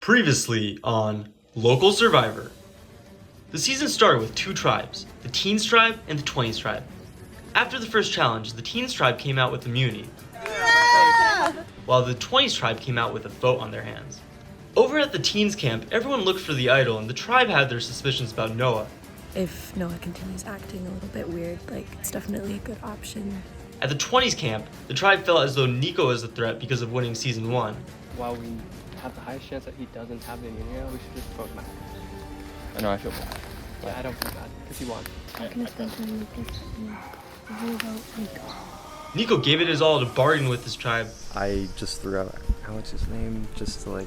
Previously on Local Survivor. The season started with two tribes, the Teens tribe and the Twenties tribe. After the first challenge, the Teens tribe came out with immunity, while the Twenties tribe came out with a vote on their hands. Over at the Teens camp, everyone looked for the idol and the tribe had their suspicions about Noah. If Noah continues acting a little bit weird, it's definitely a good option. At the 20s camp, the tribe felt as though Nico is a threat because of winning season 1. While we have the highest chance that he doesn't have the immunity, we should just vote him out. I know I feel bad. Yeah, I don't feel bad, because he won. Nico gave it his all to bargain with his tribe. I just threw out Alex's name just to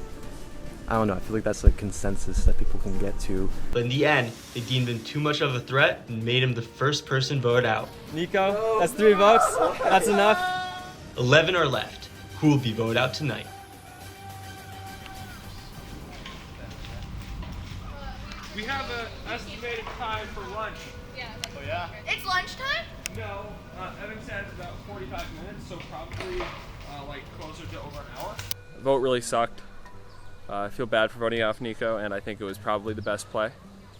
I don't know, I feel like that's a consensus that people can get to. But in the end, they deemed him too much of a threat and made him the first person voted out. Nico, that's 3 votes. That's enough. 11 are left. Who will be voted out tonight? We have an estimated time for lunch. Yeah. Oh yeah? It's lunchtime? No, Evan said it's about 45 minutes, so probably closer to over an hour. The vote really sucked. I feel bad for voting off Nico, and I think it was probably the best play.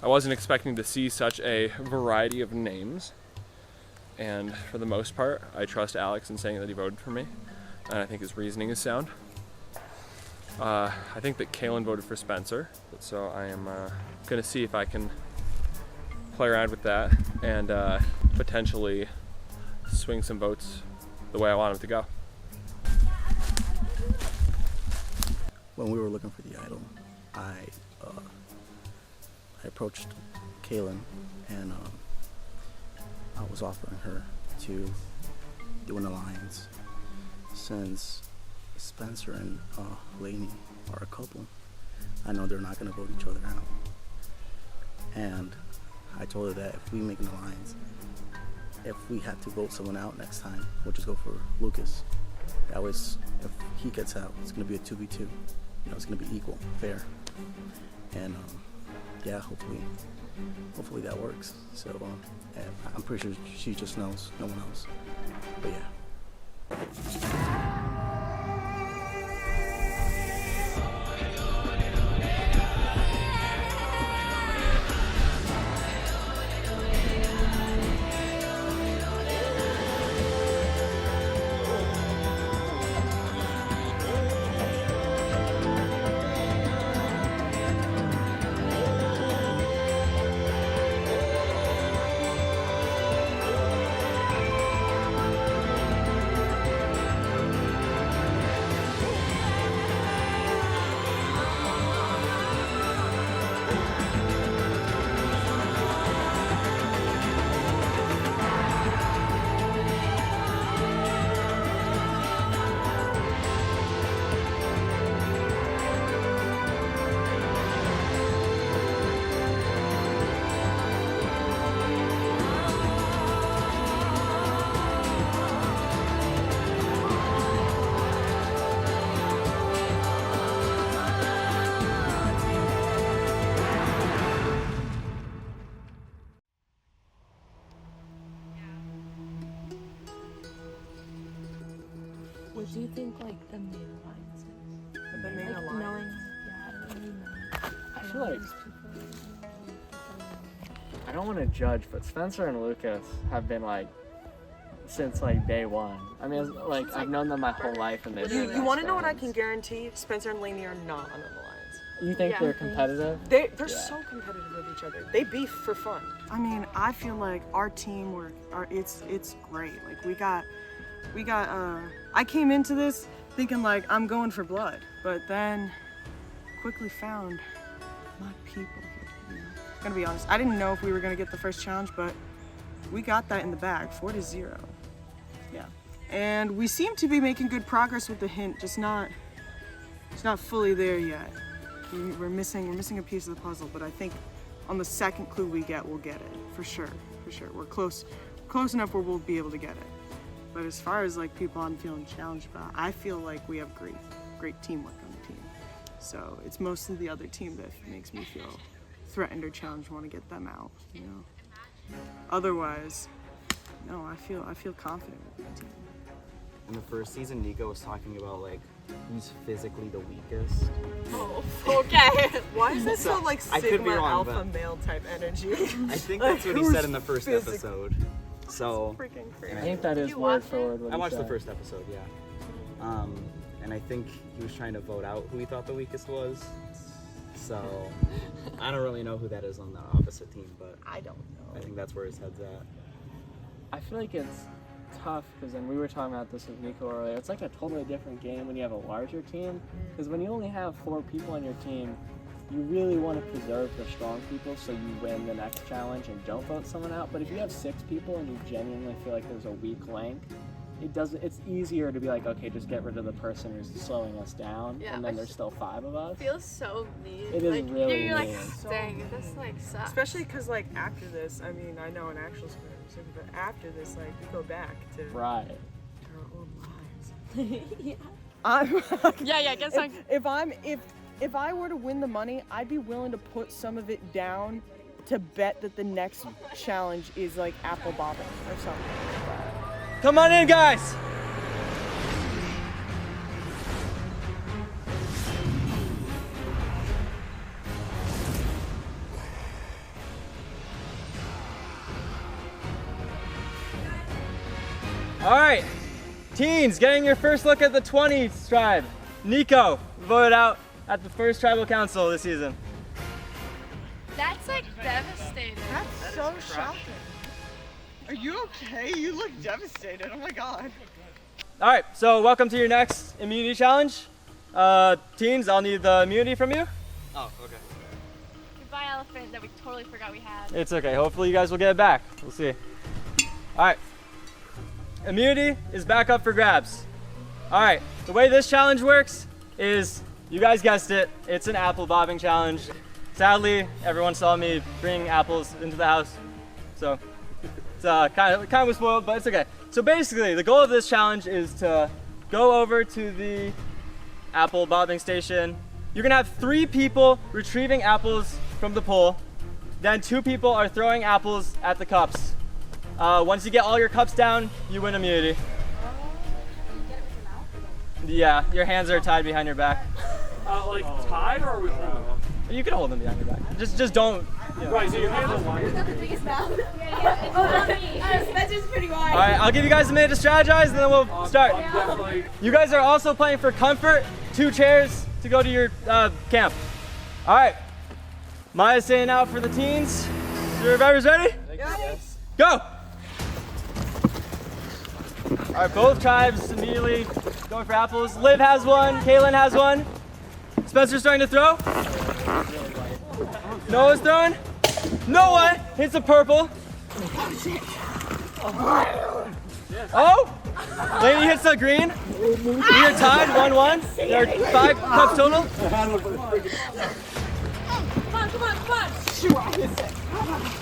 I wasn't expecting to see such a variety of names, and for the most part, I trust Alex in saying that he voted for me, and I think his reasoning is sound. I think that Kaylin voted for Spencer, so I am going to see if I can play around with that and potentially swing some votes the way I want them to go. When we were looking for the idol, I approached Kaylin and I was offering her to do an alliance since Spencer and Lainey are a couple. I know they're not going to vote each other out. And I told her that if we make an alliance, if we have to vote someone out next time, we'll just go for Lucas. That was, if he gets out, it's going to be a 2v2. It's going to be equal, fair. And yeah, hopefully that works. So I'm pretty sure she just knows, no one else. But yeah. What do you think, the main alliance is? The main alliance? I don't really know. I feel like I don't want to judge, but Spencer and Lucas have been since day one. I mean, I've known them my whole life, and You want to know what I can guarantee? Spencer and Lainey are not on an alliance. You think they're competitive? They're so competitive with each other. They beef for fun. I mean, I feel like our teamwork, it's great. We got. I came into this thinking I'm going for blood, but then quickly found my people here. Gonna be honest, I didn't know if we were gonna get the first challenge, but we got that in the bag, 4-0. Yeah, and we seem to be making good progress with the hint, it's not fully there yet. We're missing a piece of the puzzle, but I think on the second clue we get, we'll get it for sure. We're close enough where we'll be able to get it. But as far as people I'm feeling challenged about, I feel like we have great teamwork on the team. So it's mostly the other team that makes me feel threatened or challenged, want to get them out, Otherwise, no, I feel confident with my team. In the first season, Nico was talking about he's physically the weakest. Oh, okay. Why is that so like I could be Sigma wrong, alpha but- male type energy? I think that's what he said in the first episode. So Freaking crazy. I think that is word for word what I he watched the said. first episode, yeah. And I think he was trying to vote out who he thought the weakest was. So I don't really know who that is on the opposite team, but I don't know. I think that's where his head's at. I feel like it's tough because then we were talking about this with Nico earlier. It's like a totally different game when you have a larger team. Because when you only have 4 people on your team, you really want to preserve the strong people so you win the next challenge and don't vote someone out. But if you have 6 people and you genuinely feel like there's a weak link, it's easier to be like, okay, just get rid of the person who's slowing us down, Yeah, and then there's still 5 of us. Feels so mean. It is really you're like, mean. dang, this like sucks. Especially because like after this, I mean, I know in actual scrimmage, but after this, like we go back to Right. our old lives. Yeah. I'm Yeah, get some. if I were to win the money, I'd be willing to put some of it down to bet that the next challenge is like apple bobbing or something. Come on in, guys. All right, teens, getting your first look at the 20s tribe. Nico voted out at the first tribal council this season. That's like devastating. That's so shocking. Are you okay? You look devastated. Oh my god. All right, so welcome to your next immunity challenge. Teens, I'll need the immunity from you. Oh, okay. Goodbye, elephant that we totally forgot we had. It's okay. Hopefully you guys will get it back. We'll see. All right. Immunity is back up for grabs. All right. The way this challenge works is, you guys guessed it, it's an apple bobbing challenge. Sadly, everyone saw me bring apples into the house, so it's kind of was spoiled, but it's okay. So basically, the goal of this challenge is to go over to the apple bobbing station. You're gonna have 3 people retrieving apples from the pole. Then 2 people are throwing apples at the cups. Once you get all your cups down, you win immunity. Yeah, your hands are tied behind your back. Like tied or are we holding them? You can hold them behind your back. Just don't. You know. Right, so your hands are wide. That's just pretty wide. All right, I'll give you guys a minute to strategize, and then we'll start. Definitely. You guys are also playing for comfort. 2 chairs to go to your camp. All right, Maya's saying out for the teens. Survivors ready? Yes. Go! All right, both tribes immediately going for apples. Liv has one, Kaylin has one. Spencer's starting to throw. Noah's throwing. Noah hits the purple. Oh! Lainey hits the green. We are tied, 1-1. There are 5 cups total.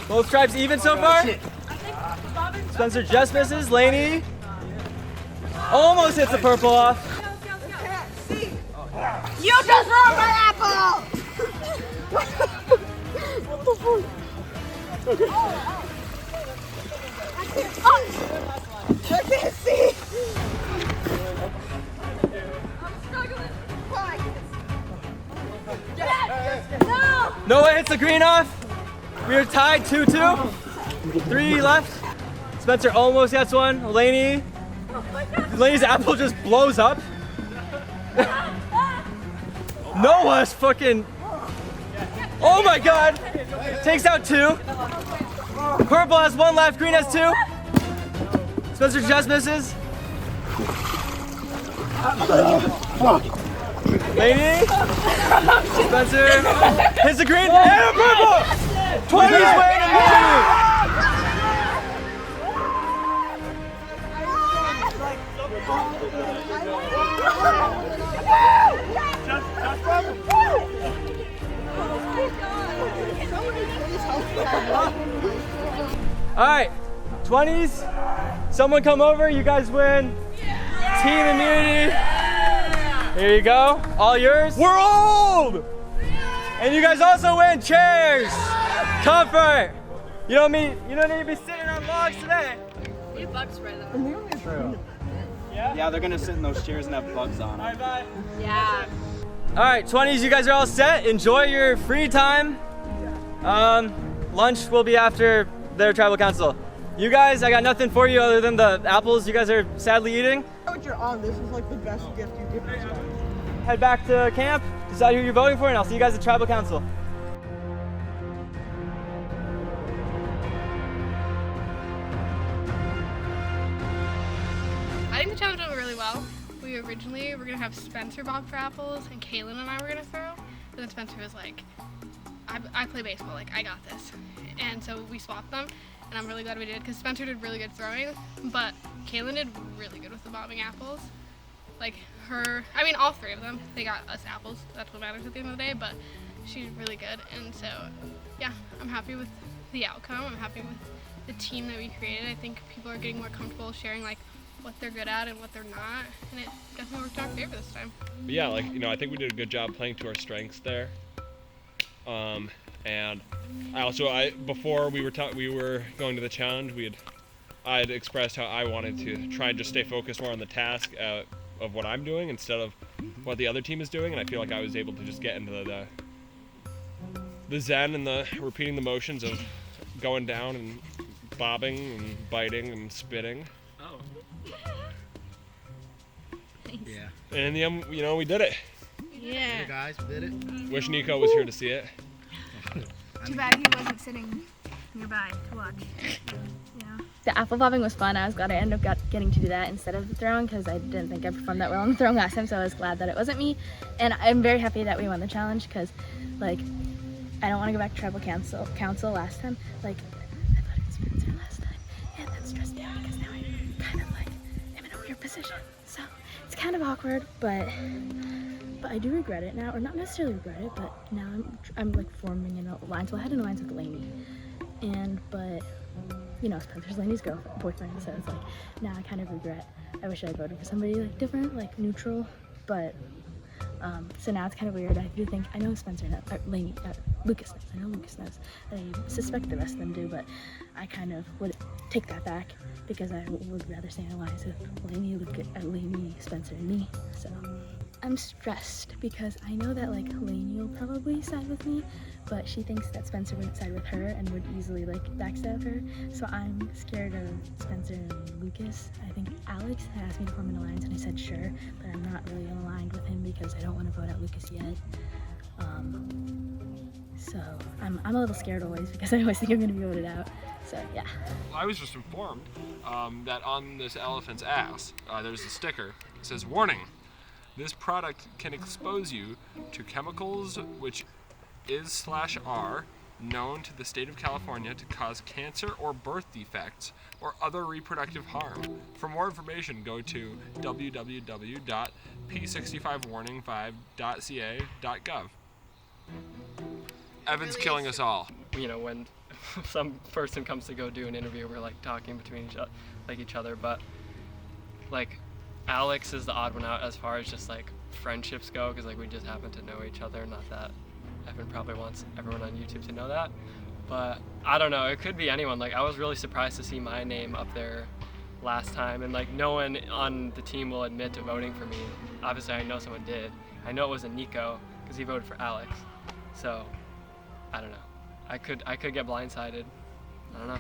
Both tribes even so far. Spencer just misses. Lainey almost hits the purple off. You just ruined my apple! What the fuck? I can't see! I'm struggling. Noah hits the green off. We are tied 2-2. 3 left. Spencer almost gets one. Lainey's apple just blows up. Noah's fucking. Oh my god. Takes out 2. Purple has 1 left. Green has 2. Spencer just misses. Lainey. Spencer hits the green and a purple. 20s win immunity. All right, 20s. Someone come over. You guys win. Team immunity. Here you go. All yours. We're old. And you guys also win chairs. Comfort. You don't need to be sitting on logs today. We bug spray though. Yeah, they're gonna sit in those chairs and have bugs on them. Yeah. All right, 20s, you guys are all set. Enjoy your free time. Lunch will be after their tribal council. You guys, I got nothing for you other than the apples you guys are sadly eating. What you're on, this is like the best gift you give yourself. Head back to camp, decide who you're voting for, and I'll see you guys at tribal council. I think the challenge went really well. We originally were gonna have Spencer bob for apples and Kaylin and I were gonna throw. But then Spencer was like, I play baseball, like I got this. And so we swapped them, and I'm really glad we did because Spencer did really good throwing, but Kaylin did really good with the bobbing apples. Like all three of them, they got us apples. That's what matters at the end of the day, but she's really good. And so, yeah, I'm happy with the outcome. I'm happy with the team that we created. I think people are getting more comfortable sharing like what they're good at and what they're not, and it definitely worked out in our favor this time. But yeah, I think we did a good job playing to our strengths there. And before we were going to the challenge, I had expressed how I wanted to try and just stay focused more on the task of what I'm doing instead of what the other team is doing, and I feel like I was able to just get into the zen and the repeating the motions of going down and bobbing and biting and spitting. Oh. Yeah. And in the end, we did it. Yeah. Guys, we did it. Wish Nico was here to see it. Too bad he wasn't sitting nearby to watch. Yeah. The apple bobbing was fun. I was glad I ended up getting to do that instead of the throwing because I didn't think I performed that well on the throwing last time, so I was glad that it wasn't me. And I'm very happy that we won the challenge because, I don't want to go back to tribal council last time. I thought it was Spencer last time, and that stressed me out because now I'm kind of am in a weird position. So it's kind of awkward, but I do regret it now, or not necessarily regret it, but now I'm forming an alliance. Well, I had an alliance with Lainey, but Spencer's Lainey's boyfriend, so it's now I kind of regret. I wish I had voted for somebody different, neutral, but so now it's kind of weird. I do think I know Spencer knows, Lainey, Lucas knows. I know Lucas knows. I suspect the rest of them do, but I kind of would take that back because I would rather stay in alliance with Lainey, Spencer, and me. So I'm stressed because I know that Lainey will probably side with me, but she thinks that Spencer wouldn't side with her and would easily backstab her. So I'm scared of Spencer and Lucas. I think Alex had asked me to form an alliance and I said sure, but I'm not really aligned with him because I don't want to vote out Lucas yet. So I'm a little scared always because I always think I'm going to be voted out. So yeah. I was just informed that on this elephant's ass, there's a sticker. It says, "Warning. This product can expose you to chemicals which is/are known to the state of California to cause cancer or birth defects or other reproductive harm. For more information, go to www.p65warning5.ca.gov. Evan's killing us all. When some person comes to go do an interview, we're talking between each other, but Alex is the odd one out as far as just friendships go, because we just happen to know each other. Not that Evan probably wants everyone on YouTube to know that, but I don't know, it could be anyone. I was really surprised to see my name up there last time, and no one on the team will admit to voting for me. Obviously I know someone did. I know it wasn't Nico because he voted for Alex, so I don't know. I could get blindsided. I don't know.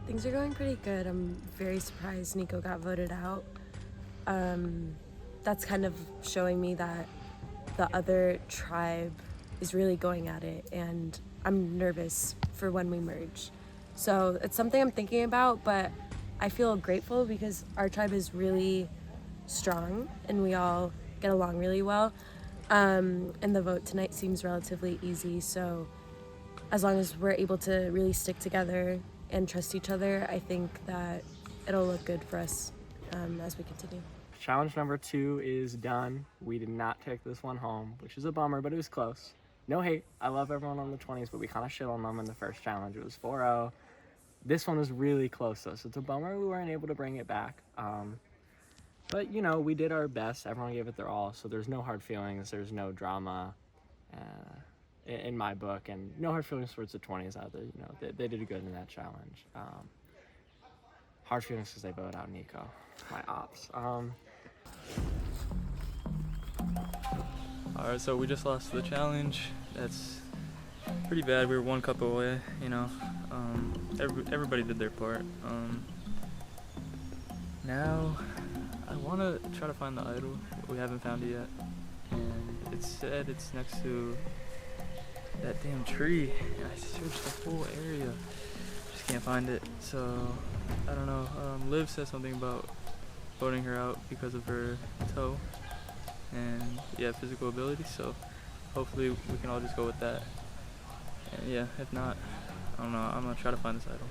Things are going pretty good. I'm very surprised Nico got voted out. That's kind of showing me that the other tribe is really going at it, and I'm nervous for when we merge. So it's something I'm thinking about, but I feel grateful because our tribe is really strong and we all get along really well. And the vote tonight seems relatively easy, so as long as we're able to really stick together and trust each other, I think that it'll look good for us as we continue. Challenge number 2 is done. We did not take this one home, which is a bummer, but it was close. No hate. I love everyone on the 20s, but we kind of shit on them in the first challenge. It was 4-0. This one was really close, though, so it's a bummer we weren't able to bring it back. But, we did our best. Everyone gave it their all, so there's no hard feelings. There's no drama. in my book, and no hard feelings towards the 20s out there. You know, they did good in that challenge. Hard feelings because they voted out Nico, my ops. Alright, so we just lost the challenge. That's pretty bad. We were 1 cup away, you know. Everybody did their part. Now, I want to try to find the idol. We haven't found it yet. And it said it's next to that damn tree. I searched the whole area. Just can't find it. So, I don't know. Liv said something about voting her out because of her toe. And yeah, physical ability. So, hopefully we can all just go with that. And yeah, if not, I don't know. I'm going to try to find this idol.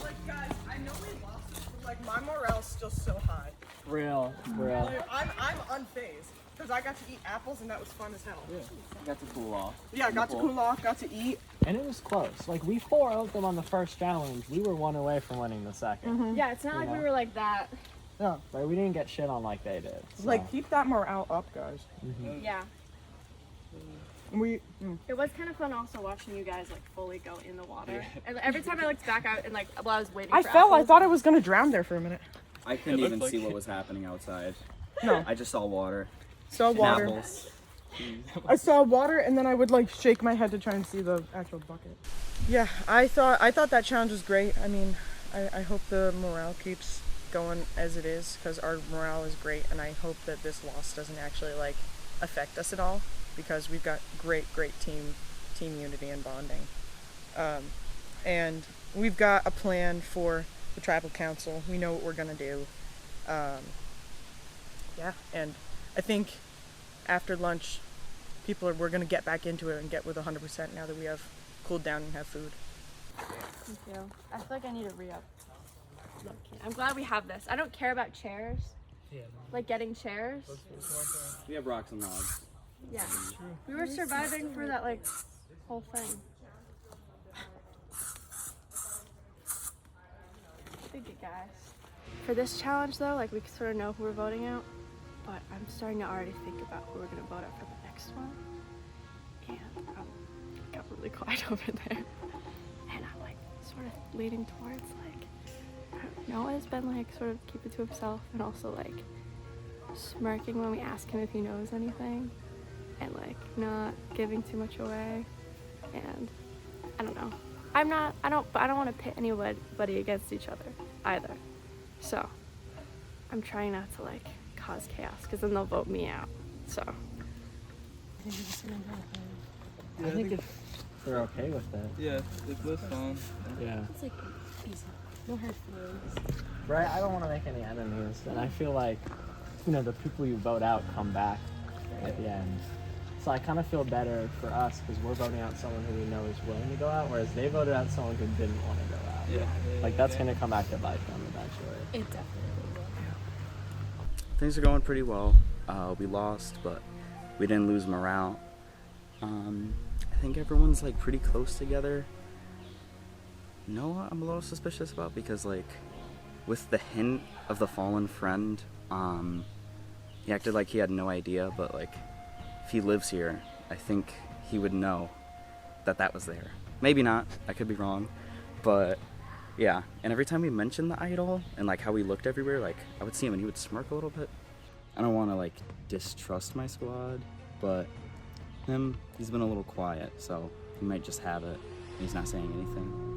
Like, guys, I know we lost it, but like my morale's still so high. Real. Like, I'm unfazed because I got to eat apples and that was fun as hell. Yeah. Got to cool off. Yeah, I got to cool off, got to eat. And it was close. Like, we 4-0'd them on the first challenge. We were 1 away from winning the second. Yeah, it's not like we were like that. No, like, we didn't get shit on like they did. So. Like, keep that morale up, guys. Yeah. It was kind of fun also watching you guys like fully go in the water. And every time I looked back out and like while I was waiting I for fell. I apples, thought I was gonna drown there for a minute. I couldn't even see what was happening outside. No. I just saw water. Saw and water. apples. I saw water and then I would like shake my head to try and see the actual bucket. Yeah, I thought that challenge was great. I mean, I hope the morale keeps going as it is because our morale is great, and I hope that this loss doesn't actually like affect us at all because we've got great team unity and bonding. And we've got a plan for the tribal council. We know what we're gonna do. Yeah, and I think after lunch, we're gonna get back into it and get with 100% now that we have cooled down and have food. Thank you. I feel like I need to re-up. I'm glad we have this. I don't care about chairs. Like getting chairs. We have rocks and logs. Yeah. We were surviving for that like whole thing. Thank you guys. For this challenge though, like we sort of know who we're voting out, but I'm starting to already think about who we're gonna vote out for the next one. And it got really quiet over there. And I'm like sort of leaning towards like, Noah's been like sort of keeping to himself and also like smirking when we ask him if he knows anything and like not giving too much away. And I don't know. I don't want to pit anybody against each other either. So I'm trying not to like cause chaos because then they'll vote me out. So I think if they're okay with that. Yeah, if that's fine. Yeah. it's like easy. No hard feelings. Right, I don't want to make any enemies, and I feel like, you know, the people you vote out come back at the end. So I kind of feel better for us because we're voting out someone who we know is willing to go out, whereas they voted out someone who didn't want to go out. Yeah. Like that's going to come back to bite them eventually. It definitely will. Things are going pretty well. We lost, but we didn't lose morale. I think everyone's like pretty close together. Noah, I'm a little suspicious about because like with the hint of the fallen friend, he acted like he had no idea, but like if he lives here, I think he would know that was there. Maybe not, I could be wrong, but yeah. And every time we mentioned the idol and like how we looked everywhere, like I would see him and he would smirk a little bit. I don't want to like distrust my squad, but he's been a little quiet, so he might just have it and he's not saying anything.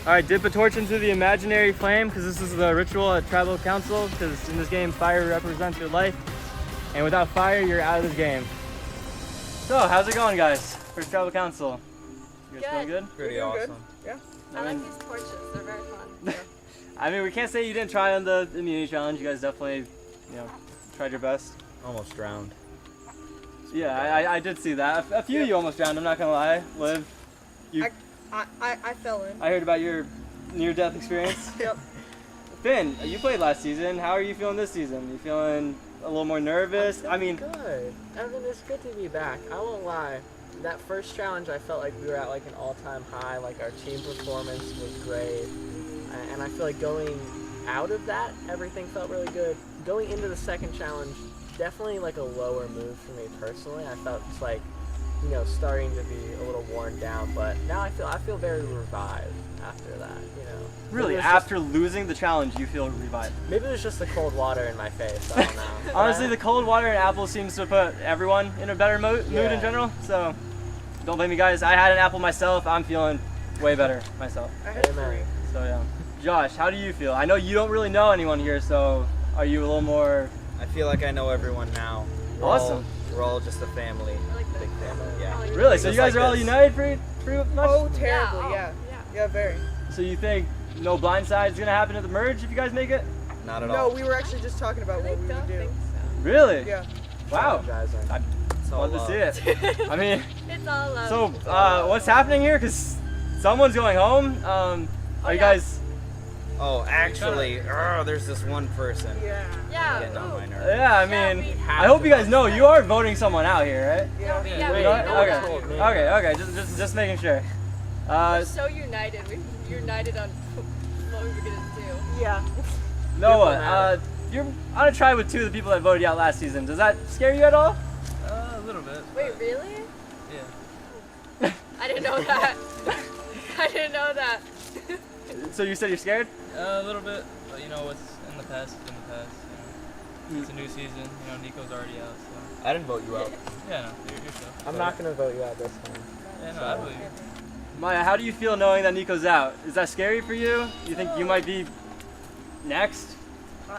Alright, dip a torch into the imaginary flame because this is the ritual at Tribal Council, because in this game fire represents your life, and without fire you're out of this game. So, how's it going guys for Tribal Council? You guys feeling good? Pretty awesome. Yeah. I like these torches, they're very fun. I mean, we can't say you didn't try on the immunity challenge. You guys definitely, you know, tried your best. Almost drowned. Yeah, I did see that. A few of you almost drowned, I'm not gonna lie. Liv, I fell in. I heard about your near-death experience. Yep. Finn, you played last season. How are you feeling this season? You feeling A little more nervous? I mean, good. Evan, it's good to be back. I won't lie. That first challenge, I felt like we were at like an all-time high. Like our team performance was great, and I feel like going out of that, everything felt really good. Going into the second challenge, definitely like a lower mood for me personally. I felt it's like, you know, starting to be a little worn down, but now I feel very revived after that, you know. Really, after losing the challenge, you feel revived? Maybe it was just the cold water in my face, I don't know. Honestly, the cold water and apple seems to put everyone in a better mood in general, so don't blame me, guys. I had an apple myself. I'm feeling way better myself. Amen. So yeah. Josh, how do you feel? I know you don't really know anyone here, so are you a little more... I feel like I know everyone now. Awesome. We're all just a family. Big family, yeah. Really? So you guys are all united pretty much? Oh, terribly, yeah. Yeah, very. So you think no blindside is going to happen at the merge if you guys make it? Not at No, all. we were actually just talking about what we would do. Really? Yeah. Wow. I'd love to see it. I mean, It's all love. so what's happening here? Because someone's going home. Are you guys... Oh, actually, there's this one person. Yeah. Getting on my nerves. Yeah, I mean, I hope you guys know you are voting someone out here, right? Yeah. You know what? Okay, just making sure. We're so united. We're united on what we were gonna do. Yeah. Noah, you're on a tribe with two of the people that voted you out last season. Does that scare you at all? A little bit. Wait, really? Yeah. I didn't know that. I didn't know that. So you said you're scared? A little bit, but you know what's in the past is in the past. You know. It's a new season. You know, Nico's already out, so. I didn't vote you out. Yeah, no, you're so. I'm not gonna vote you out this time. Yeah, no, I believe you. Maya, how do you feel knowing that Nico's out? Is that scary for you? You think you might be next?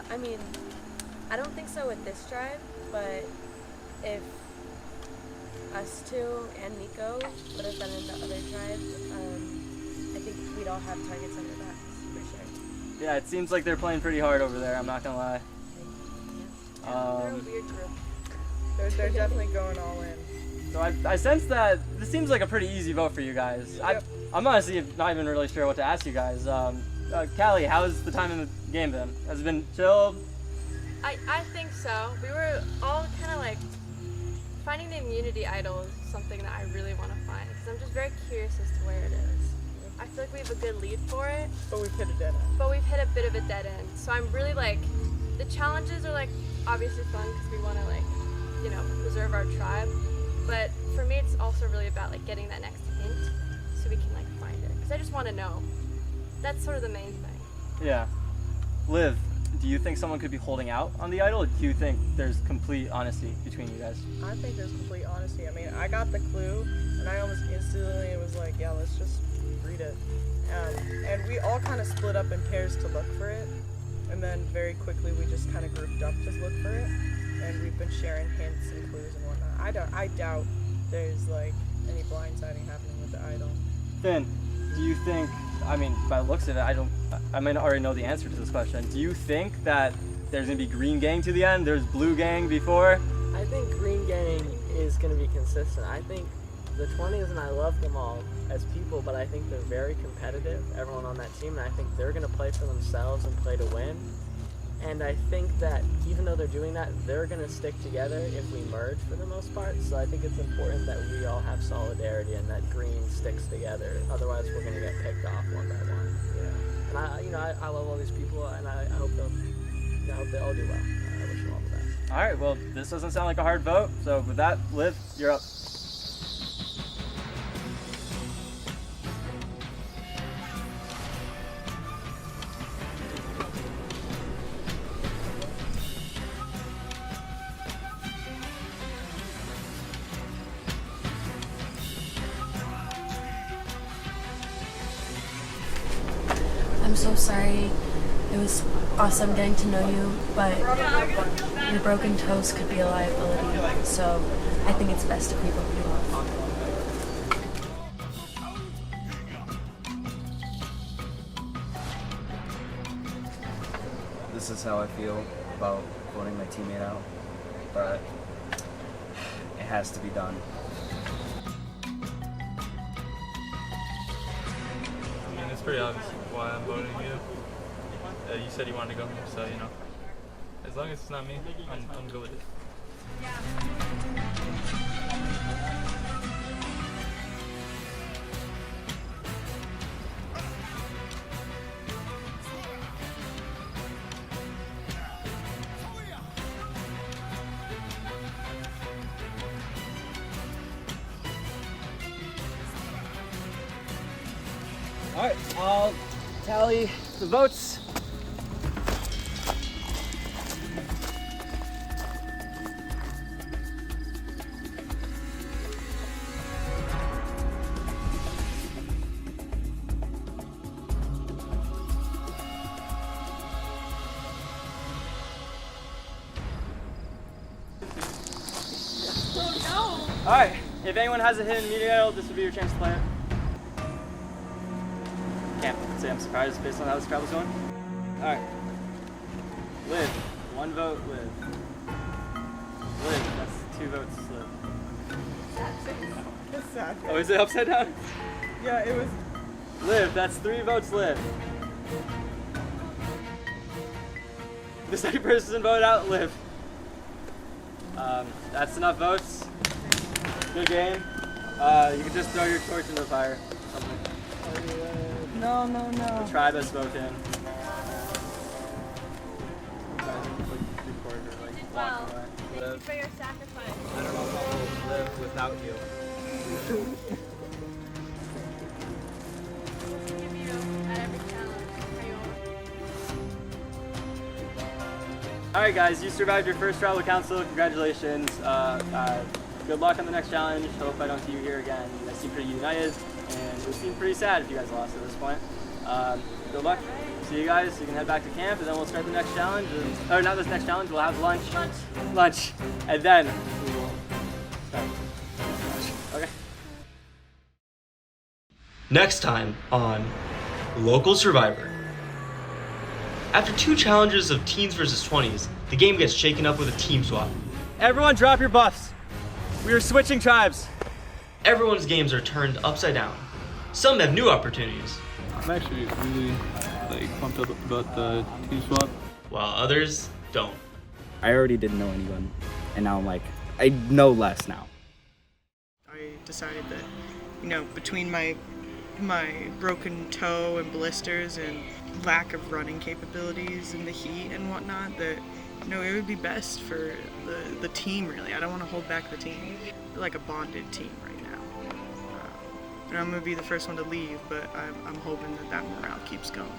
I mean, I don't think so with this tribe, but if us two and Nico would have been in the other tribe, I think we'd all have targets on our backs, for sure. Yeah, it seems like they're playing pretty hard over there, I'm not gonna lie. They're a weird group. They're definitely going all in. So I sense that this seems like a pretty easy vote for you guys. Yep. I'm honestly not even really sure what to ask you guys. Callie, how's the time in the game been? Has it been chill? I think so. We were all kind of like finding the immunity idol is something that I really want to find because I'm just very curious as to where it is. I feel like we have a good lead for it. But we've hit a dead end. But we've hit a bit of a dead end. So I'm really like, the challenges are like obviously fun because we want to like, you know, preserve our tribe. But for me, it's also really about like getting that next hint so we can like find it. Because I just want to know. That's sort of the main thing. Yeah. Liv, do you think someone could be holding out on the idol, or do you think there's complete honesty between you guys? I think there's complete honesty. I mean, I got the clue, and I almost instantly was like, yeah, let's just read it. And we all kind of split up in pairs to look for it, and then very quickly we just kind of grouped up to look for it, and we've been sharing hints and clues and whatnot. I doubt there's like any blindsiding happening with the idol. Finn, do you think, I mean, by the looks of it, I might already know the answer to this question. Do you think that there's gonna be green gang to the end? There's blue gang before? I think green gang is gonna be consistent. I think the 20s, and I love them all as people, but I think they're very competitive, everyone on that team, and I think they're gonna play for themselves and play to win. And I think that even though they're doing that, they're gonna stick together if we merge for the most part. So I think it's important that we all have solidarity and that green sticks together. Otherwise, we're gonna get picked off one by one. And I love all these people, and I hope they all do well. I wish them all the best. All right, well, this doesn't sound like a hard vote. So with that, Liv, you're up. I'm so sorry. It was awesome getting to know you, but your broken toes could be a liability, so I think it's best if we both you off. This is how I feel about voting my teammate out, but it has to be done. I mean, it's pretty obvious why I'm voting you. You said you wanted to go home, so you know. As long as it's not me, I'm good with it. Alright, I'll tally the votes. Alright, if anyone has a hidden media idol, this would be your chance to play it. Can't say I'm surprised based on how this crowd was going. Alright. Liv, 1 vote, Liv. Liv, that's 2 votes, Liv. It's sad. Oh, is it upside down? Yeah, it was. Liv, that's 3 votes, Liv. The second person voted out, Liv. That's enough votes. Good game. You can just throw your torch into the fire. Something. No. The tribe has spoken. Well, thank you for your sacrifice. I don't know how we'll live without you. Give you at every challenge. Alright guys, you survived your first tribal council. Congratulations. Good luck on the next challenge. Hope I don't see you here again. You guys seem pretty united, and it would seem pretty sad if you guys lost at this point. Good luck. See you guys. You can head back to camp, and then we'll start the next challenge. Or not this next challenge, we'll have lunch. Lunch. And then we will start. Okay. Next time on Local Survivor. After 2 challenges of teens versus 20s, the game gets shaken up with a team swap. Everyone drop your buffs. We are switching tribes. Everyone's games are turned upside down. Some have new opportunities, I'm actually really pumped up about the team swap, while others don't. I already didn't know anyone, and now I'm like, I know less now. I decided that, between my broken toe and blisters and lack of running capabilities in the heat and whatnot, that it would be best for the team, really. I don't want to hold back the team. We're like a bonded team right now. And I'm going to be the first one to leave, but I'm hoping that morale keeps going.